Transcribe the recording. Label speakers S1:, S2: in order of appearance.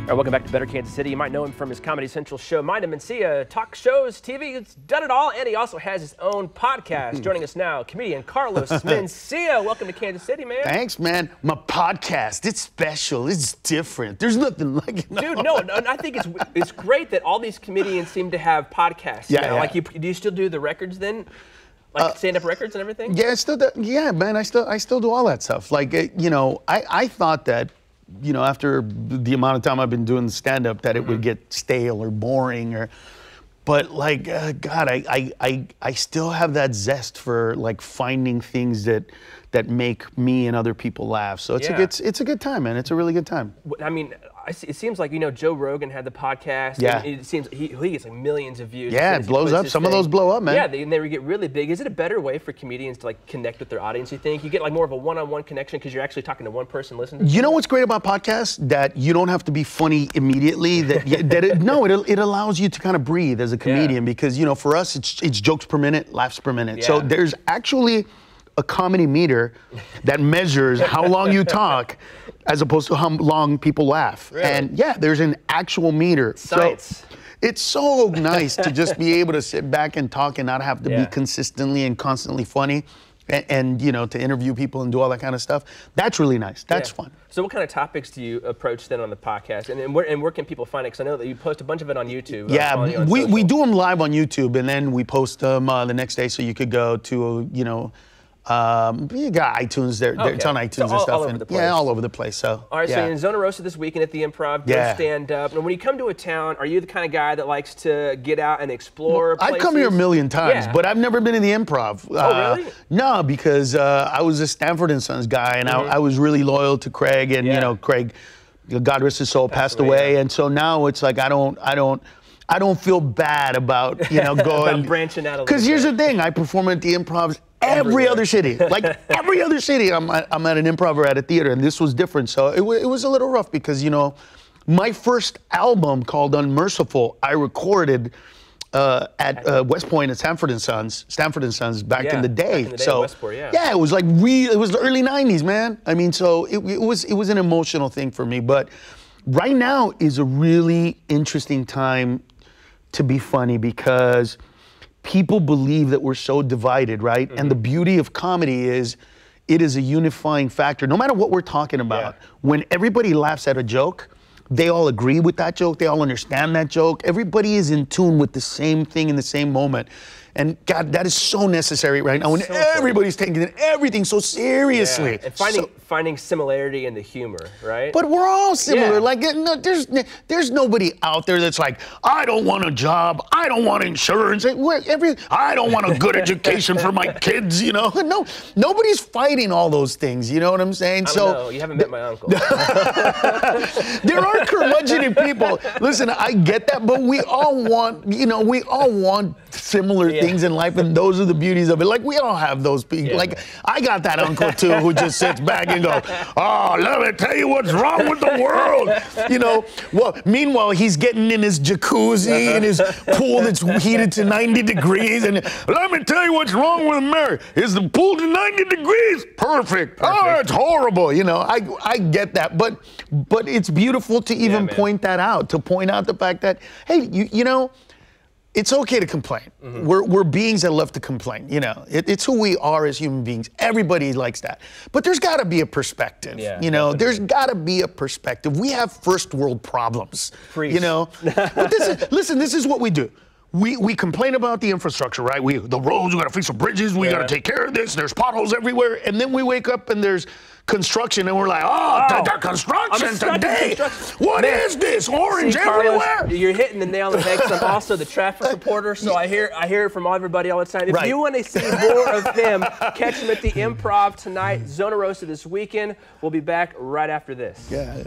S1: All right, welcome back to Better Kansas City. You might know him from his Comedy Central show, Mencia, talk shows, TV, he's done it all, and he also has his own podcast. Joining us now, comedian Carlos Mencia. Welcome to Kansas City, man.
S2: Thanks, man. My podcast, it's special, it's different. There's nothing like it.
S1: Dude, no, I think it's great that all these comedians seem to have podcasts now.
S2: Yeah.
S1: Like, do you still do the records then? Like stand-up records and everything?
S2: Yeah, man, I still do all that stuff. Like, I thought that, after the amount of time I've been doing stand-up, that it would get stale or boring, but like, God, I still have that zest for like finding things that make me and other people laugh. So it's a good time, man. It's a really good time.
S1: I mean, it seems like, Joe Rogan had the podcast.
S2: Yeah.
S1: And it seems he gets like millions of views.
S2: Yeah, it blows up. Some of those blow up, man.
S1: Yeah, they get really big. Is it a better way for comedians to like connect with their audience, you think? You get like more of a one-on-one connection because you're actually talking to one person listening?
S2: You know what's great about podcasts? That you don't have to be funny immediately. It allows you to kind of breathe as a comedian because, for us, it's jokes per minute, laughs per minute.
S1: Yeah.
S2: So there's actually a comedy meter that measures how long you talk as opposed to how long people laugh.
S1: Really?
S2: And yeah, there's an actual meter.
S1: Science.
S2: So it's so nice to just be able to sit back and talk and not have to be consistently and constantly funny and to interview people and do all that kind of stuff. That's really nice. That's fun.
S1: So what kind of topics do you approach then on the podcast? And where can people find it? Because I know that you post a bunch of it on YouTube.
S2: Yeah, we do them live on YouTube and then we post them the next day, so you could go to, you got iTunes there.
S1: Okay.
S2: It's on iTunes
S1: so
S2: and stuff.
S1: All over the place.
S2: Yeah, all over the place. So.
S1: All right, so you're in Zona Rosa this weekend at the Improv. Go stand up. And when you come to a town, are you the kind of guy that likes to get out and explore places?
S2: I've come here a million times, but I've never been in the Improv.
S1: Oh, really?
S2: No, because I was a Stanford & Sons guy, and I was really loyal to Craig, and Craig, God rest his soul, passed away, and so now it's like I don't feel bad about going
S1: about branching out a little bit.
S2: Because here's the thing, I perform at the Improvs every other city. Like every other city, I'm at an improv or at a theater, and this was different. So it was a little rough because, my first album called Unmerciful, I recorded at West Point at Stanford & Sons back in the day.
S1: Back in the day at Westport,
S2: yeah, it was like it was the early 90s, man. I mean, so it was an emotional thing for me. But right now is a really interesting time to be funny because people believe that we're so divided, right? And the beauty of comedy is it is a unifying factor. No matter what we're talking about, when everybody laughs at a joke, they all agree with that joke, they all understand that joke. Everybody is in tune with the same thing in the same moment. And God, that is so necessary right now when everybody's taking everything so seriously.
S1: And finding similarity in the humor, right?
S2: But we're all similar. Like, there's nobody out there that's like, I don't want a job, I don't want insurance, I don't want a good education for my kids, No, nobody's fighting all those things, you know what I'm saying?
S1: I don't know. You haven't met my uncle.
S2: There are curmudgeon people. Listen, I get that, but we all want, similar things in life, and those are the beauties of it. Like, we all have those people.
S1: Yeah.
S2: Like, I got that uncle too who just sits back and goes, oh, let me tell you what's wrong with the world. Well, meanwhile, he's getting in his jacuzzi in his pool that's heated to 90 degrees, and let me tell you what's wrong with America. Is the pool to 90 degrees? Perfect. Oh, it's horrible. I get that, but it's beautiful to even point that out, to point out the fact that, hey, it's okay to complain. We're beings that love to complain. It's who we are as human beings. Everybody likes that. But there's got to be a perspective. There's got to be a perspective. We have first world problems.
S1: Preach.
S2: But this is what we do. We complain about the infrastructure, right? The roads, we got to fix the bridges, we got to take care of this. There's potholes everywhere, and then we wake up and there's construction, and we're like, the construction today. What is this? Orange everywhere.
S1: You're hitting the nail on the head. 'Cause I'm also the traffic reporter, so I hear it from everybody all the time. If you want to see more of him, catch him at the Improv tonight, Zona Rosa this weekend. We'll be back right after this.
S2: Yeah.